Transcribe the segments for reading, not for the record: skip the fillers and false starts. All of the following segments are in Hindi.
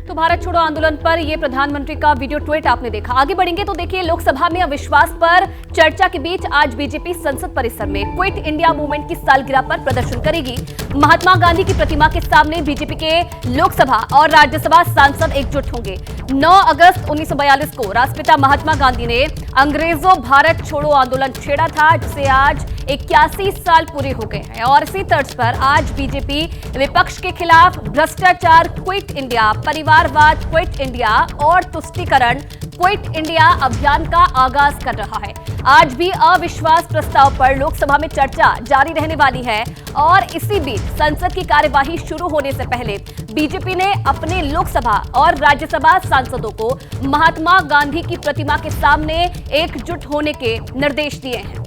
तो भारत छोड़ो आंदोलन पर ये प्रधानमंत्री का वीडियो ट्वीट आपने देखा। आगे बढ़ेंगे तो देखिए, लोकसभा में अविश्वास पर चर्चा के बीच आज बीजेपी संसद परिसर में क्विट इंडिया मूवमेंट की सालगिरह पर प्रदर्शन करेगी। महात्मा गांधी की प्रतिमा के सामने बीजेपी के लोकसभा और राज्यसभा सांसद एकजुट होंगे। 9 अगस्त 1942 को राष्ट्रपिता महात्मा गांधी ने अंग्रेजों भारत छोड़ो आंदोलन छेड़ा था, जिसे आज 81 साल पूरे हो गए हैं। और इसी तर्ज पर आज बीजेपी विपक्ष के खिलाफ भ्रष्टाचार क्विट इंडिया, परिवारवाद क्विट इंडिया और तुष्टीकरण क्विट इंडिया अभियान का आगाज कर रहा है। आज भी अविश्वास प्रस्ताव पर लोकसभा में चर्चा जारी रहने वाली है और इसी बीच संसद की कार्यवाही शुरू होने से पहले बीजेपी ने अपने लोकसभा और राज्यसभा सांसदों को महात्मा गांधी की प्रतिमा के सामने एकजुट होने के निर्देश दिए हैं।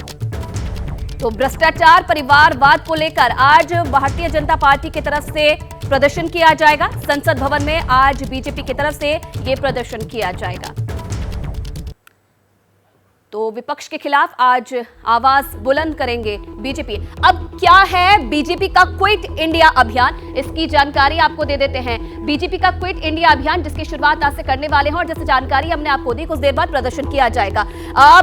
तो भ्रष्टाचार परिवारवाद को लेकर आज भारतीय जनता पार्टी की तरफ से प्रदर्शन किया जाएगा। संसद भवन में आज बीजेपी की तरफ से यह प्रदर्शन किया जाएगा। तो विपक्ष के खिलाफ आज आवाज बुलंद करेंगे बीजेपी। अब क्या है बीजेपी का क्विट इंडिया अभियान, इसकी जानकारी आपको दे देते हैं। बीजेपी का क्विट इंडिया अभियान जिसकी शुरुआत आज से करने वाले हैं और जैसे जानकारी हमने आपको दी, कुछ देर बाद प्रदर्शन किया जाएगा।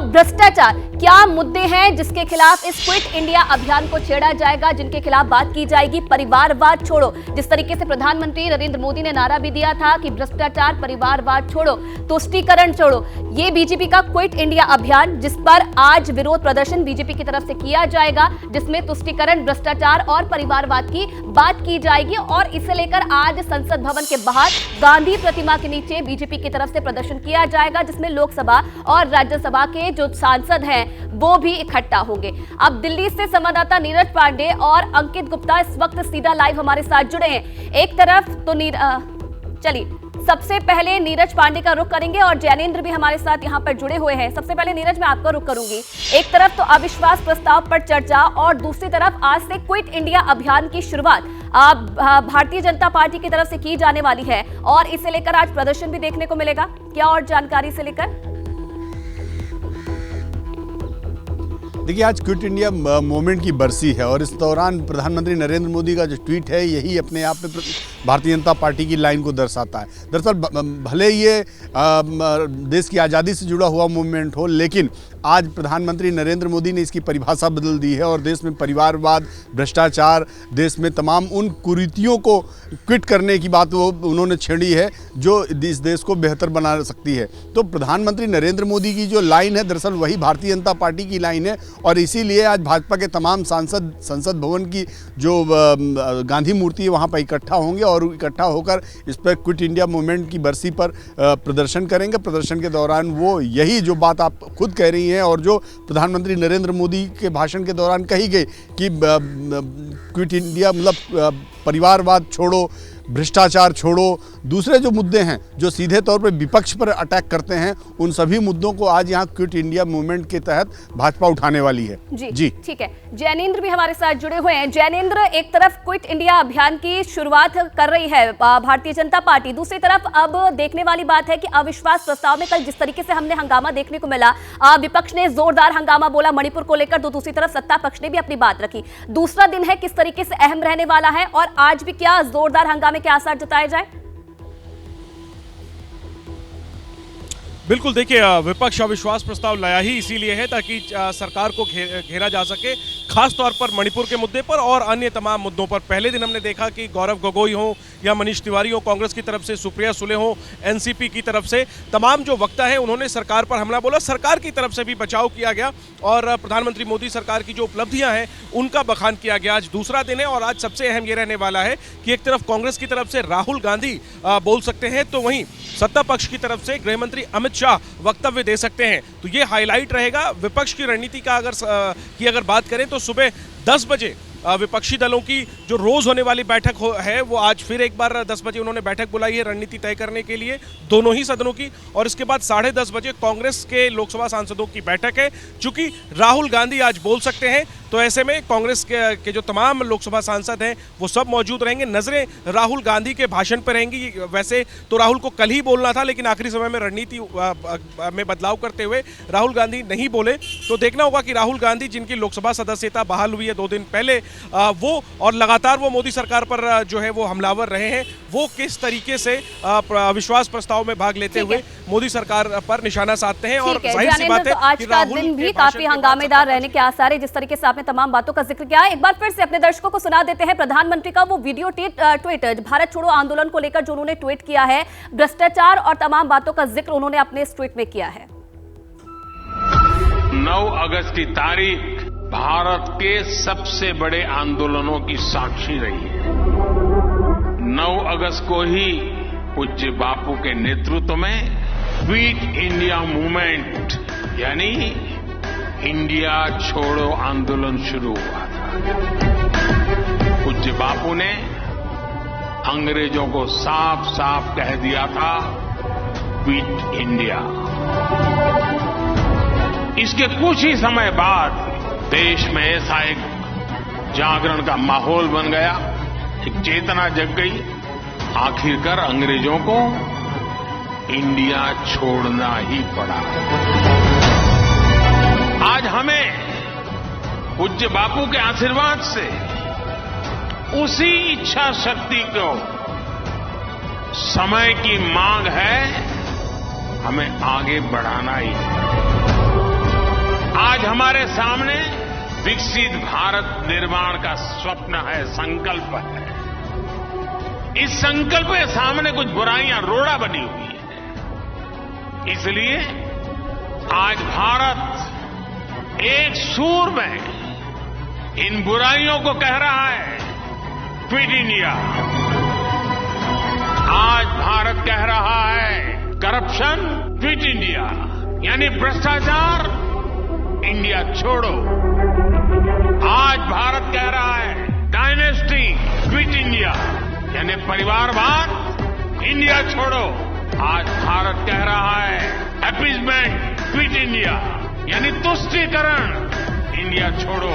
भ्रष्टाचार क्या मुद्दे हैं जिसके खिलाफ इस क्विट इंडिया अभियान को छेड़ा जाएगा, जिनके खिलाफ बात की जाएगी। परिवारवाद छोड़ो, जिस तरीके से प्रधानमंत्री नरेंद्र मोदी ने नारा भी दिया था कि भ्रष्टाचार परिवारवाद छोड़ो, तुष्टीकरण छोड़ो, ये बीजेपी का क्विट इंडिया अभियान जिस पर आज विरोध प्रदर्शन बीजेपी की तरफ से किया जाएगा, जिसमें तुष्टीकरण, भ्रष्टाचार और परिवारवाद की बात की जाएगी। और इसे लेकर आज संसद भवन के बाहर गांधी प्रतिमा के नीचे बीजेपी की तरफ से प्रदर्शन किया जाएगा, जिसमें लोकसभा और राज्यसभा के जो सांसद हैं वो भी इकट्ठा होंगे। अब दिल्ली से संवाददाता नीरज पांडे और अंकित गुप्ता इस वक्त सीधा लाइव हमारे साथ जुड़े हैं। एक तरफ तो चलिए सबसे पहले नीरज पांडे का रुख करेंगे और जैनेंद्र भी हमारे साथ यहां पर जुड़े हुए हैं। सबसे पहले नीरज, मैं आपका रुख करूंगी। एक तरफ तो अविश्वास प्रस्ताव पर चर्चा और दूसरी तरफ आज से क्विट इंडिया अभियान की शुरुआत भारतीय जनता पार्टी की तरफ से की जाने वाली है और इसे लेकर आज प्रदर्शन भी देखने को मिलेगा। क्या और जानकारी से लेकर? देखिए, आज क्विट इंडिया मूवमेंट की बरसी है और इस दौरान प्रधानमंत्री नरेंद्र मोदी का जो ट्वीट है यही अपने आप में भारतीय जनता पार्टी की लाइन को दर्शाता है। दरअसल भले ये देश की आज़ादी से जुड़ा हुआ मूवमेंट हो, लेकिन आज प्रधानमंत्री नरेंद्र मोदी ने इसकी परिभाषा बदल दी है और देश में परिवारवाद, भ्रष्टाचार, देश में तमाम उन कुरीतियों को क्विट करने की बात वो उन्होंने छेड़ी है जो इस देश को बेहतर बना सकती है। तो प्रधानमंत्री नरेंद्र मोदी की जो लाइन है दरअसल वही भारतीय जनता पार्टी की लाइन है और इसीलिए आज भाजपा के तमाम सांसद संसद भवन की जो गांधी मूर्ति है वहाँ पर इकट्ठा होंगे और इकट्ठा होकर इस पर क्विट इंडिया मूवमेंट की बरसी पर प्रदर्शन करेंगे। प्रदर्शन के दौरान वो यही जो बात आप खुद कह रही हैं और जो प्रधानमंत्री नरेंद्र मोदी के भाषण के दौरान कही गई कि क्विट इंडिया मतलब परिवारवाद छोड़ो, भ्रष्टाचार छोड़ो, दूसरे जो मुद्दे हैं जो सीधे तौर पर विपक्ष पर अटैक करते हैं, उन सभी मुद्दों को आज यहाँ क्विट इंडिया मूवमेंट के तहत भाजपा उठाने वाली है। जी ठीक है। जैनेंद्र भी हमारे साथ जुड़े हुए हैं। जैनेंद्र, एक तरफ क्विट इंडिया अभियान की शुरुआत कर रही है भारतीय जनता पार्टी, दूसरी तरफ अब देखने वाली बात है कि अविश्वास प्रस्ताव में कल जिस तरीके से हमने हंगामा देखने को मिला, विपक्ष ने जोरदार हंगामा बोला मणिपुर को लेकर, तो दूसरी तरफ सत्ता पक्ष ने भी अपनी बात रखी। दूसरा दिन है, किस तरीके से अहम रहने वाला है और आज भी क्या जोरदार हंगामे के आसार जताए जाए? बिल्कुल, देखिए विपक्ष अविश्वास प्रस्ताव लाया ही इसीलिए है ताकि सरकार को घेरा जा सके, खास तौर पर मणिपुर के मुद्दे पर और अन्य तमाम मुद्दों पर। पहले दिन हमने देखा कि गौरव गोगोई हो या मनीष तिवारी हो कांग्रेस की तरफ से, सुप्रिया सुले हो एनसीपी की तरफ से, तमाम जो वक्ता हैं उन्होंने सरकार पर हमला बोला। सरकार की तरफ से भी बचाव किया गया और प्रधानमंत्री मोदी सरकार की जो उपलब्धियां हैं उनका बखान किया गया। आज दूसरा दिन है और आज सबसे अहम ये रहने वाला है कि एक तरफ कांग्रेस की तरफ से राहुल गांधी बोल सकते हैं, तो वहीं सत्ता पक्ष की तरफ से गृह मंत्री अमित शाह वक्तव्य दे सकते हैं। तो ये हाईलाइट रहेगा विपक्ष की रणनीति का। अगर बात करें तो सुबह 10 बजे विपक्षी दलों की जो रोज होने वाली बैठक है वो आज फिर एक बार 10 बजे उन्होंने बैठक बुलाई है रणनीति तय करने के लिए दोनों ही सदनों की, और इसके बाद 10:30 बजे कांग्रेस के लोकसभा सांसदों की बैठक है। चूंकि राहुल गांधी आज बोल सकते हैं तो ऐसे में कांग्रेस के जो तमाम लोकसभा सांसद हैं वो सब मौजूद रहेंगे। नजरें राहुल गांधी के भाषण पर रहेंगी। वैसे तो राहुल को कल ही बोलना था, लेकिन आखिरी समय में रणनीति में बदलाव करते हुए राहुल गांधी नहीं बोले। तो देखना होगा कि राहुल गांधी, जिनकी लोकसभा सदस्यता बहाल हुई है 2 दिन पहले, वो और लगातार वो मोदी सरकार पर जो है वो हमलावर रहे हैं, वो किस तरीके से अविश्वास प्रस्ताव में भाग लेते हुए मोदी सरकार पर निशाना साधते हैं। और जाहिर सी बात है तो आज का दिन भी काफी हंगामेदार रहने के आसार है, जिस तरीके से आपने तमाम बातों का जिक्र किया है। एक बार फिर से अपने दर्शकों को सुना देते हैं प्रधानमंत्री का वो वीडियो ट्वीट भारत छोड़ो आंदोलन को लेकर जो उन्होंने ट्वीट किया है, भ्रष्टाचार और तमाम बातों का जिक्र उन्होंने अपने इस ट्वीट में किया है। 9 अगस्त की तारीख भारत के सबसे बड़े आंदोलनों की साक्षी रही है। 9 अगस्त को ही पूज्य बापू के नेतृत्व में क्विट इंडिया मूवमेंट यानी इंडिया छोड़ो आंदोलन शुरू हुआ था। पूज्य बापू ने अंग्रेजों को साफ साफ कह दिया था, क्विट इंडिया। इसके कुछ ही समय बाद देश में ऐसा एक जागरण का माहौल बन गया, एक चेतना जग गई। आखिरकार अंग्रेजों को इंडिया छोड़ना ही पड़ा। आज हमें पूज्य बापू के आशीर्वाद से उसी इच्छा शक्ति को समय की मांग है, हमें आगे बढ़ाना ही है। आज हमारे सामने विकसित भारत निर्माण का स्वप्न है, संकल्प है। इस संकल्प के सामने कुछ बुराइयां रोड़ा बनी हुई है। इसलिए आज भारत एक सुर में इन बुराइयों को कह रहा है, क्विट इंडिया। आज भारत कह रहा है, करप्शन क्विट इंडिया, यानी भ्रष्टाचार इंडिया छोड़ो। आज भारत कह रहा है, डायनेस्टी क्विट इंडिया, यानी परिवारवाद इंडिया छोड़ो। आज भारत कह रहा है, अपीजमेंट क्विट इंडिया, यानी तुष्टीकरण इंडिया छोड़ो।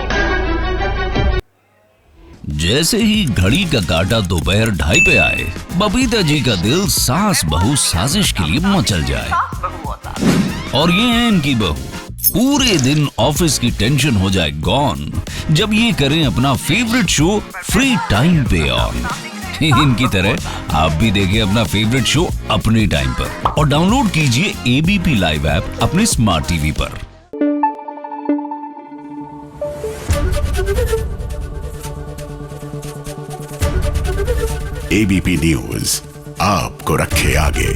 जैसे ही घड़ी का काटा दोपहर 2:30 पे आए, बबीता जी का दिल सास बहू साजिश के लिए मचल जाए। और ये है इनकी बहू, पूरे दिन ऑफिस की टेंशन हो जाए गॉन जब ये करें अपना फेवरेट शो फ्री टाइम पे ऑन। इनकी तरह आप भी देखिए अपना फेवरेट शो अपने टाइम पर और डाउनलोड कीजिए एबीपी लाइव ऐप अपने स्मार्ट टीवी पर। एबीपी न्यूज आपको रखे आगे।